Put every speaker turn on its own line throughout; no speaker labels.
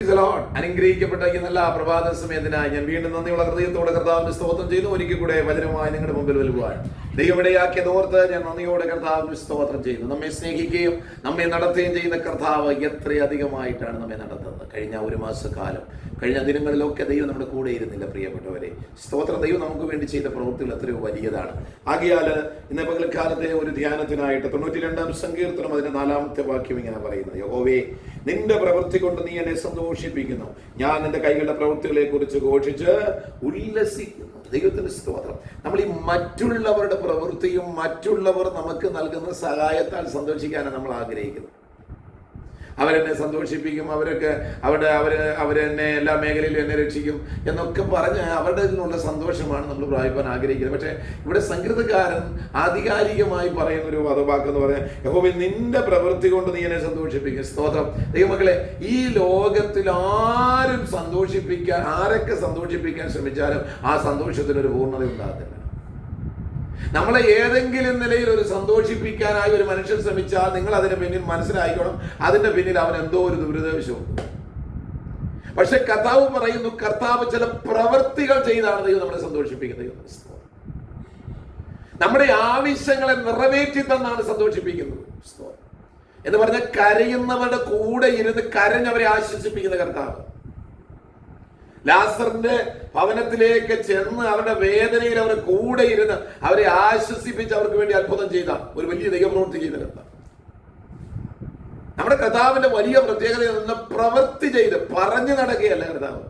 അനുഗ്രഹിക്കപ്പെട്ട ഈ നല്ല പ്രഭാത സമയത്തിനായി ഞാൻ വീണ്ടും നന്ദിയുള്ള ഹൃദയത്തോടെ കർത്താവിന് സ്തോത്രം ചെയ്യുന്നു. ഒരിക്കൽ കൂടെ വചനമായി നിങ്ങളുടെ മുമ്പിൽ വരുവാൻ ദൈവമിടയാക്കിയത് ഓർത്ത് ഞാൻ നന്ദിയോടെ കർത്താവിന് സ്തോത്രം ചെയ്യുന്നു. നമ്മെ സ്നേഹിക്കുകയും നമ്മെ നടത്തുകയും ചെയ്യുന്ന കർത്താവ് എത്രയധികമായിട്ടാണ് നമ്മെ നടത്തുന്നത്. കഴിഞ്ഞ ഒരു മാസക്കാലം, കഴിഞ്ഞ ദിനങ്ങളിലൊക്കെ ദൈവം നമ്മുടെ കൂടെ ഇരുന്നില്ല പ്രിയപ്പെട്ടവരെ. സ്തോത്രം. ദൈവം നമുക്ക് വേണ്ടി ചെയ്ത പ്രവൃത്തികൾ എത്രയോ വലിയതാണ്. ആകയാൽ ഇന്ന് പകൽക്കാലത്തെ ഒരു ധ്യാനത്തിനായിട്ട് 92-ാം സങ്കീർത്തനം അതിന്റെ 4-ാമത്തെ വാക്യം ഇങ്ങനെ പറയുന്നത്: യഹോവേ, നിന്റെ പ്രവൃത്തി കൊണ്ട് നീ എന്നെ സന്തോഷിപ്പിക്കുന്നു. ഞാൻ നിന്റെ കൈകളുടെ പ്രവൃത്തികളെ കുറിച്ച് ഘോഷിച്ച് ഉല്ലസിക്കുന്നു. ദൈവത്തിന്റെ സ്തോത്രം. നമ്മൾ ഈ മറ്റുള്ളവരുടെ പ്രവൃത്തിയും മറ്റുള്ളവർ നമുക്ക് നൽകുന്ന സഹായത്താൽ സന്തോഷിക്കാനാണ് നമ്മൾ ആഗ്രഹിക്കുന്നത്. അവരെന്നെ സന്തോഷിപ്പിക്കും, അവരെന്നെ എല്ലാ മേഖലയിലും എന്നെ രക്ഷിക്കും എന്നൊക്കെ പറഞ്ഞ് അവരുടെ നിന്നുള്ള സന്തോഷമാണ് നമ്മൾ പ്രാപിക്കാൻ ആഗ്രഹിക്കുന്നത്. പക്ഷെ ഇവിടെ സംഗീതകാരൻ ആധികാരികമായി പറയുന്ന ഒരു വധവാക്കെന്ന് പറയാൻ, യഹോവേ, നിന്റെ പ്രവൃത്തി കൊണ്ട് നീ എന്നെ സന്തോഷിപ്പിക്കും. സ്തോത്രം. ദൈവമക്കളെ, ഈ ലോകത്തിൽ ആരൊക്കെ സന്തോഷിപ്പിക്കാൻ ശ്രമിച്ചാലും ആ സന്തോഷത്തിനൊരു പൂർണ്ണത ഉണ്ടാകത്തില്ല. നമ്മളെ ഏതെങ്കിലും നിലയിൽ ഒരു സന്തോഷിപ്പിക്കാനായി ഒരു മനുഷ്യൻ ശ്രമിച്ചാൽ നിങ്ങൾ അതിന് പിന്നിൽ മനസ്സിലായിക്കണം, അതിന്റെ പിന്നിൽ അവൻ എന്തോ ഒരു ദുരിതാവശ്യമുണ്ട്. പക്ഷെ കർത്താവ് പറയുന്നു, കർത്താവ് ചില പ്രവൃത്തികൾ ചെയ്താണ് ദൈവം നമ്മളെ സന്തോഷിപ്പിക്കുന്നത്. നമ്മുടെ ആവശ്യങ്ങളെ നിറവേറ്റി തന്നാണ് സന്തോഷിപ്പിക്കുന്നത് എന്ന് പറഞ്ഞാൽ കരയുന്നവരുടെ കൂടെ ഇരുന്ന് കരഞ്ഞവരെ ആശ്വസിപ്പിക്കുന്ന കർത്താവ്. ലാസറിന്റെ ഭവനത്തിലേക്ക് ചെന്ന് അവരുടെ വേദനയിൽ അവരുടെ കൂടെ ഇരുന്ന് അവരെ ആശ്വസിപ്പിച്ച് അവർക്ക് വേണ്ടി അത്ഭുതം ചെയ്ത ഒരു വലിയ ദൈവപ്രവൃത്തി ചെയ്ത കർത്താവ്. നമ്മുടെ കർത്താവിന്റെ വലിയ പ്രത്യേകത നിന്ന് പ്രവൃത്തി ചെയ്ത് പറഞ്ഞു നടക്കുകയല്ല കർത്താവ്.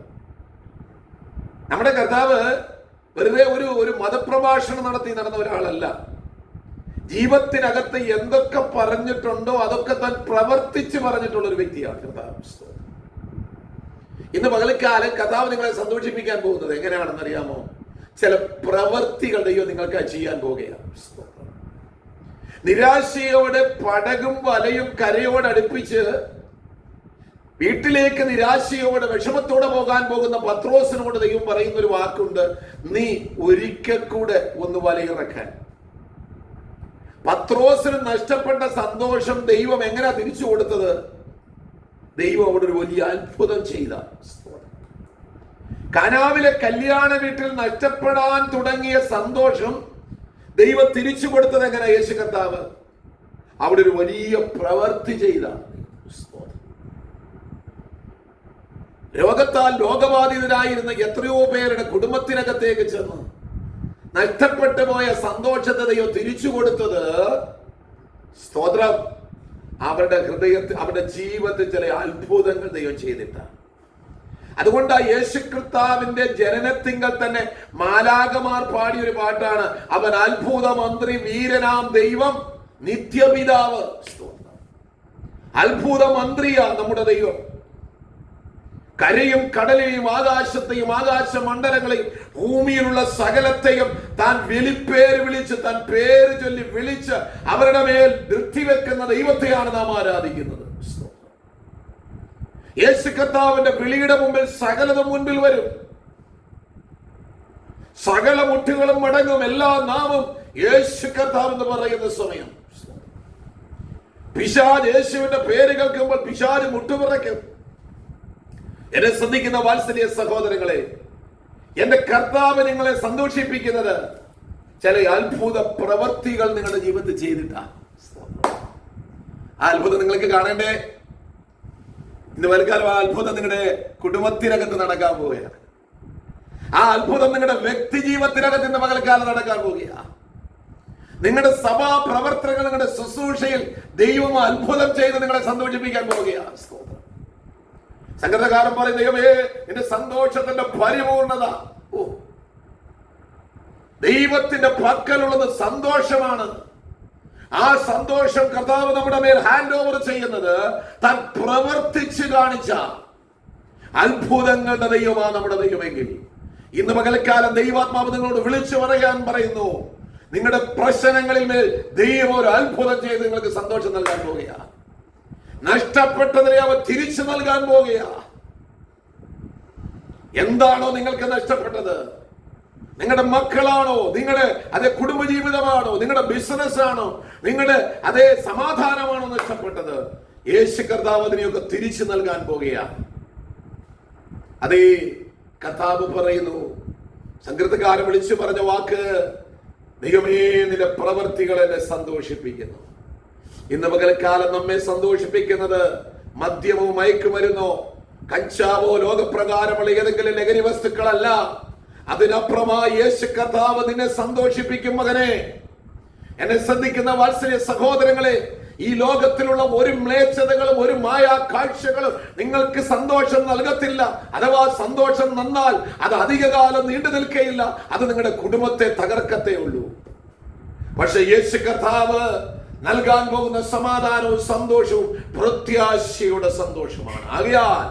നമ്മുടെ കർത്താവ് വെറുതെ ഒരു മതപ്രഭാഷണം നടത്തി നടന്ന ഒരാളല്ല. ജീവിതത്തിനകത്ത് എന്തൊക്കെ പറഞ്ഞിട്ടുണ്ടോ അതൊക്കെ താൻ പ്രവർത്തിച്ച് പറഞ്ഞിട്ടുള്ള ഒരു വ്യക്തിയാണ് കർത്താവ്. ഇന്ന് പകൽക്കാലം കർത്താവ് നിങ്ങളെ സന്തോഷിപ്പിക്കാൻ പോകുന്നത് എങ്ങനെയാണെന്ന് അറിയാമോ? ചില പ്രവൃത്തികൾ ദൈവം നിങ്ങൾക്ക് ചെയ്യാൻ പോകുകയാണ്. നിരാശയോടെ പടകും വലയും കരയോട് അടുപ്പിച്ച് വീട്ടിലേക്ക് നിരാശയോടെ വിഷമത്തോടെ പോകാൻ പോകുന്ന പത്രോസിനോട് ദൈവം പറയുന്ന ഒരു വാക്കുണ്ട്: നീ ഒരിക്കൽ കൂടെ ഒന്ന് വലയിറക്കാൻ. പത്രോസിന് നഷ്ടപ്പെട്ട സന്തോഷം ദൈവം എങ്ങനെയാ തിരിച്ചു കൊടുത്തത്? ദൈവം അവിടെ ഒരു വലിയ അത്ഭുതം ചെയ്ത. കാനാവിലെ കല്യാണ വീട്ടിൽ നഷ്ടപ്പെടാൻ തുടങ്ങിയ സന്തോഷം ദൈവം തിരിച്ചു കൊടുത്തത് എങ്ങനെ? യേശു കർത്താവ് അവിടെ ഒരു വലിയ പ്രവൃത്തി ചെയ്ത. രോഗത്താൽ രോഗബാധിതരായിരുന്ന എത്രയോ പേരുടെ കുടുംബത്തിനകത്തേക്ക് ചെന്ന് നഷ്ടപ്പെട്ടു പോയ സന്തോഷത്തെ ദൈവം തിരിച്ചു കൊടുത്തത്. സ്തോത്രം. അവരുടെ ഹൃദയത്തിൽ, അവരുടെ ജീവിതത്തിൽ ചില അത്ഭുതങ്ങൾ ദൈവം ചെയ്തിട്ടാണ്. അതുകൊണ്ട് യേശു കർത്താവിന്റെ ജനനത്തിങ്കൽ തന്നെ മാലാഖമാർ പാടിയ ഒരു പാട്ടാണ്: അവൻ അത്ഭുത മന്ത്രി, വീരനാം ദൈവം, നിത്യപിതാവ്. അത്ഭുത മന്ത്രിയാ നമ്മുടെ ദൈവം. കരയും കടലെയും ആകാശത്തെയും ആകാശ മണ്ഡലങ്ങളെയും ഭൂമിയിലുള്ള സകലത്തെയും താൻ വെളിപ്പേര് വിളിച്ച്, താൻ പേര് ചൊല്ലി വിളിച്ച് അവരുടെ മേൽ നിർത്തിവെക്കുന്ന ദൈവത്തെയാണ് നാം ആരാധിക്കുന്നത്. യേശു കർത്താവിന്റെ വിളിയുടെ മുമ്പിൽ സകലതും മുൻപിൽ വരും. സകല മുട്ടുകളും മടങ്ങും. എല്ലാ നാമം യേശു കർത്താവ് എന്ന് പറയുന്ന സമയം പിശാച് യേശുവിന്റെ പേര് കേൾക്കുമ്പോൾ പിശാച് മുട്ടുപിറയ്ക്കും. എന്നെ ശ്രദ്ധിക്കുന്ന വാത്സല്യ സഹോദരങ്ങളെ, എന്റെ കർത്താവ് നിങ്ങളെ സന്തോഷിപ്പിക്കുന്നത് ചില അത്ഭുത പ്രവൃത്തികൾ നിങ്ങളുടെ ജീവിതത്തിൽ ചെയ്തിട്ടാ. ആ അത്ഭുതം നിങ്ങൾക്ക് കാണണ്ടേ? ഇന്ന് വൽക്കാലം ആ അത്ഭുതം നിങ്ങളുടെ കുടുംബത്തിനകത്ത് നടക്കാൻ പോവുകയാണ്. ആ അത്ഭുതം നിങ്ങളുടെ വ്യക്തി ജീവിതത്തിനകത്ത് ഇന്ന് പകൽക്കാലം നടക്കാൻ പോവുകയാണ്. നിങ്ങളുടെ സഭാ പ്രവർത്തനങ്ങൾ, നിങ്ങളുടെ ശുശ്രൂഷയിൽ ദൈവം അത്ഭുതം ചെയ്ത് നിങ്ങളെ സന്തോഷിപ്പിക്കാൻ പോവുകയാണ്. സംഗീതകാരൻ പറയും: ദൈവമേ, നിന്റെ സന്തോഷത്തിന്റെ പരിപൂർണത. ദൈവത്തിന്റെ പക്കലുള്ളത് സന്തോഷമാണ്. ആ സന്തോഷം കർത്താവ് നമ്മുടെ മേൽ ഹാൻഡ് ഓവർ ചെയ്യുന്നത് താൻ പ്രവർത്തിച്ച് കാണിച്ച അത്ഭുതങ്ങളുടെ ദൈവമാണ് നമ്മുടെ ദൈവമെങ്കിൽ ഇന്ന് പകൽക്കാലം ദൈവാത്മാവ് നിങ്ങളോട് വിളിച്ചു പറയാൻ പറയുന്നു: നിങ്ങളുടെ പ്രശ്നങ്ങളിൽ മേൽ ദൈവം ഒരു അത്ഭുതം ചെയ്ത് നിങ്ങൾക്ക് സന്തോഷം നൽകാൻ പോകുകയാണ്. നഷ്ടപ്പെട്ടതിനെ അവ തിരിച്ചു നൽകാൻ പോകുകയാണ്. എന്താണോ നിങ്ങൾക്ക് നഷ്ടപ്പെട്ടത്? നിങ്ങളുടെ മക്കളാണോ? നിങ്ങളുടെ അതേ കുടുംബജീവിതമാണോ? നിങ്ങളുടെ ബിസിനസ് ആണോ? നിങ്ങളുടെ അതേ സമാധാനമാണോ നഷ്ടപ്പെട്ടത്? യേശു കർത്താവ് അതിനെയൊക്കെ തിരിച്ചു നൽകാൻ പോകുകയാണ്. അതേ കർത്താവ് പറയുന്നു, സങ്കീർത്തനക്കാരൻ വിളിച്ചു പറഞ്ഞ വാക്ക്, ദൈവമേ നിന്റെ പ്രവൃത്തികൾ എന്നെ സന്തോഷിപ്പിക്കുന്നു. ഇന്ന് പകൽക്കാലം നമ്മെ സന്തോഷിപ്പിക്കുന്നത് മദ്യമോ മയക്കുമരുന്നോ കഞ്ചാവോ ലോകപ്രകാരമുള്ള ഏതെങ്കിലും ലഹരി വസ്തുക്കളല്ല. അതിനപ്പുറമായി യേശു കർത്താവ് നിന്നെ സന്തോഷിപ്പിക്കും. മകനെ, എന്നെ ശ്രദ്ധിക്കുന്ന വാത്സല്യ സഹോദരങ്ങളെ, ഈ ലോകത്തിലുള്ള ഒരു മ്ലേച്ഛതകളും ഒരു മായാ കാഴ്ചകളും നിങ്ങൾക്ക് സന്തോഷം നൽകത്തില്ല. അഥവാ സന്തോഷം നന്നാൽ അത് അധികകാലം നീണ്ടു നിൽക്കുകയില്ല. അത് നിങ്ങളുടെ കുടുംബത്തെ തകർക്കത്തേ ഉള്ളൂ. പക്ഷെ യേശു കർത്താവ് നൽകാൻ പോകുന്ന സമാധാനവും സന്തോഷവും പ്രത്യാശയുടെ സന്തോഷമാണ്. ആകയാൽ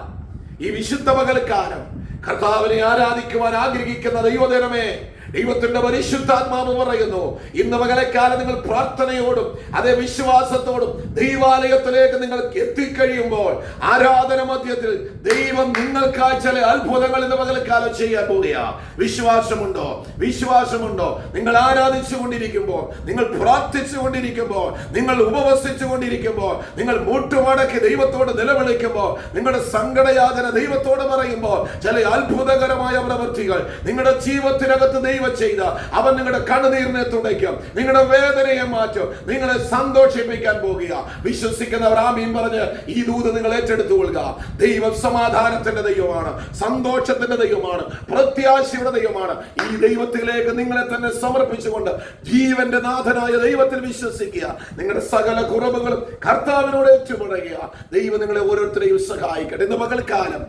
ഈ വിശുദ്ധ പകൽക്കാലം കർത്താവിനെ ആരാധിക്കുവാൻ ആഗ്രഹിക്കുന്ന ദൈവജനമേ, ദൈവത്തിന്റെ പരിശുദ്ധാത്മാവ് പറയുന്നു, ഇന്ന് പകലക്കാലം നിങ്ങൾ പ്രാർത്ഥനയോടും അതേ വിശ്വാസത്തോടും ദൈവാലയത്തിലേക്ക് നിങ്ങൾ എത്തിക്കഴിയുമ്പോൾ ആരാധന മധ്യത്തിൽ ദൈവം നിങ്ങൾക്കായി ചില അത്ഭുതങ്ങൾ ഇന്ന് പകലക്കാലം ചെയ്യാൻ പോവുകയാ. വിശ്വാസമുണ്ടോ? വിശ്വാസമുണ്ടോ? നിങ്ങൾ ആരാധിച്ചു കൊണ്ടിരിക്കുമ്പോൾ, നിങ്ങൾ പ്രാർത്ഥിച്ചു കൊണ്ടിരിക്കുമ്പോൾ, നിങ്ങൾ ഉപവസിച്ചു കൊണ്ടിരിക്കുമ്പോൾ, നിങ്ങൾ മുട്ടുമടക്കി ദൈവത്തോട് നിലവിളിക്കുമ്പോൾ, നിങ്ങളുടെ സങ്കടയാതന ദൈവത്തോട് പറയുമ്പോൾ ചില അത്ഭുതകരമായ പ്രവൃത്തികൾ നിങ്ങളുടെ ജീവിതത്തിനകത്ത് ദൈവം ചെയ്ത അവൻ നിങ്ങളുടെ കണ്ണുനീരിനെ തുടയ്ക്കും, നിങ്ങളുടെ വേദനയെ മാറ്റും, നിങ്ങളെ സന്തോഷിപ്പിക്കാൻ പോകുക. വിശ്വസിക്കുന്നവർ ആമീൻ പറഞ്ഞ് ഈ ദൂത് നിങ്ങൾ ഏറ്റെടുത്തുകൊള്ളുക. ദൈവം സമാധാനത്തിന്റെ ദൈവമാണ്, സന്തോഷത്തിന്റെ ദൈവമാണ്, പ്രത്യാശയുടെ ദൈവമാണ്. ഈ ദൈവത്തിലേക്ക് നിങ്ങളെ തന്നെ സമർപ്പിച്ചുകൊണ്ട് ജീവന്റെ നാഥനായ ദൈവത്തിൽ വിശ്വസിക്കുക. നിങ്ങളുടെ സകല കുറവുകളും കർത്താവിനോട് ഏറ്റുപറയുക. ദൈവം നിങ്ങളെ ഓരോരുത്തരെയും സഹായിക്കട്ടെ. ഇന്ന് പകൽക്കാലം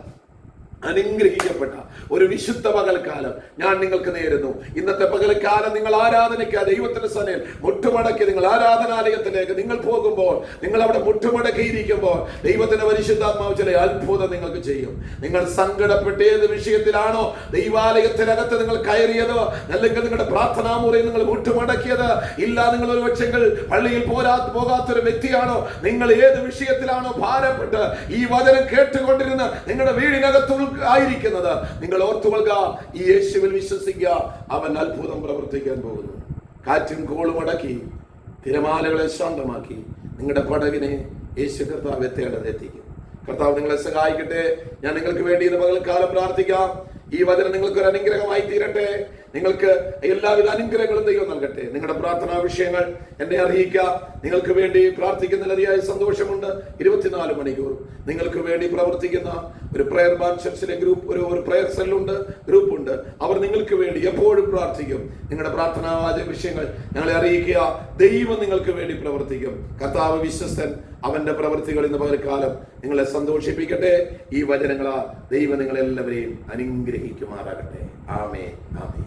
അനുഗ്രഹിക്കപ്പെട്ട ഒരു വിശുദ്ധ പകൽക്കാലം ഞാൻ നിങ്ങൾക്ക് നേരുന്നു. ഇന്നത്തെ പകൽക്കാലം നിങ്ങൾ ആരാധനയ്ക്ക് ദൈവത്തിന്റെ സന്നിധിയിൽ മുട്ടുമടക്കി നിങ്ങൾ ആരാധനാലയത്തിലേക്ക് നിങ്ങൾ പോകുമ്പോൾ, നിങ്ങൾ അവിടെ മുട്ടുമടക്കിയിരിക്കുമ്പോൾ ദൈവത്തിന്റെ പരിശുദ്ധാത്മാവ് ചില അത്ഭുതം നിങ്ങൾക്ക് ചെയ്യും. നിങ്ങൾ സങ്കടപ്പെട്ട് ഏത് വിഷയത്തിലാണോ ദൈവാലയത്തിനകത്ത് നിങ്ങൾ കയറിയത്, അല്ലെങ്കിൽ നിങ്ങളുടെ പ്രാർത്ഥനാ മുറിയിൽ നിങ്ങൾ മുട്ടുമടക്കിയത് ഇല്ല, നിങ്ങൾ ഒരു പക്ഷെങ്കിൽ പള്ളിയിൽ പോകാത്തൊരു വ്യക്തിയാണോ, നിങ്ങൾ ഏത് വിഷയത്തിലാണോ ഭാരപ്പെട്ട് ഈ വചനം കേട്ടുകൊണ്ടിരുന്ന നിങ്ങളുടെ വീടിനകത്ത് ആയിരിക്കുന്നത്, നിങ്ങൾ ഓർത്തുകൊള്ളുക, ഈ യേശുവിൽ വിശ്വസിക്കുക. അവൻ അത്ഭുതം പ്രവർത്തിക്കാൻ പോകുന്നു. കാറ്റും കോളും അടക്കി തിരമാലകളെ ശാന്തമാക്കി നിങ്ങളുടെ പടകിനെ യേശു കർത്താവ് എത്തേണ്ടതെത്തിക്കും. കർത്താവ് നിങ്ങളെ സഹായിക്കട്ടെ. ഞാൻ നിങ്ങൾക്ക് വേണ്ടി ഇന്ന് പകൽക്കാലം പ്രാർത്ഥിക്കാം. ഈ വചനം നിങ്ങൾക്ക് ഒരു അനുഗ്രഹമായി തീരട്ടെ. നിങ്ങൾക്ക് എല്ലാവിധ അനുഗ്രഹങ്ങളും ദൈവം നൽകട്ടെ. നിങ്ങളുടെ പ്രാർത്ഥനാ വിഷയങ്ങൾ എന്നെ അറിയിക്കുക. നിങ്ങൾക്ക് വേണ്ടി പ്രാർത്ഥിക്കുന്നതിൽ അതിയായ സന്തോഷമുണ്ട്. 24 മണിക്കൂർ നിങ്ങൾക്ക് വേണ്ടി പ്രവർത്തിക്കുന്ന ഒരു പ്രയർ ബാർ ചർച്ചിലെ ഗ്രൂപ്പ്, ഒരു പ്രയർ സെല്ലുണ്ട്, ഗ്രൂപ്പുണ്ട്. അവർ നിങ്ങൾക്ക് വേണ്ടി എപ്പോഴും പ്രാർത്ഥിക്കും. നിങ്ങളുടെ പ്രാർത്ഥനാ വിഷയങ്ങൾ ഞങ്ങളെ അറിയിക്കുക. ദൈവം നിങ്ങൾക്ക് വേണ്ടി പ്രവർത്തിക്കും. കർത്താവ് വിശ്വസ്തൻ. അവന്റെ പ്രവൃത്തികൾ ഇന്ന് പകൽക്കാലം നിങ്ങളെ സന്തോഷിപ്പിക്കട്ടെ. ഈ വചനങ്ങളാ ദൈവം നിങ്ങളെല്ലാവരെയും അനുഗ്രഹിക്കുമാറാകട്ടെ. ആമേൻ, ആമേൻ.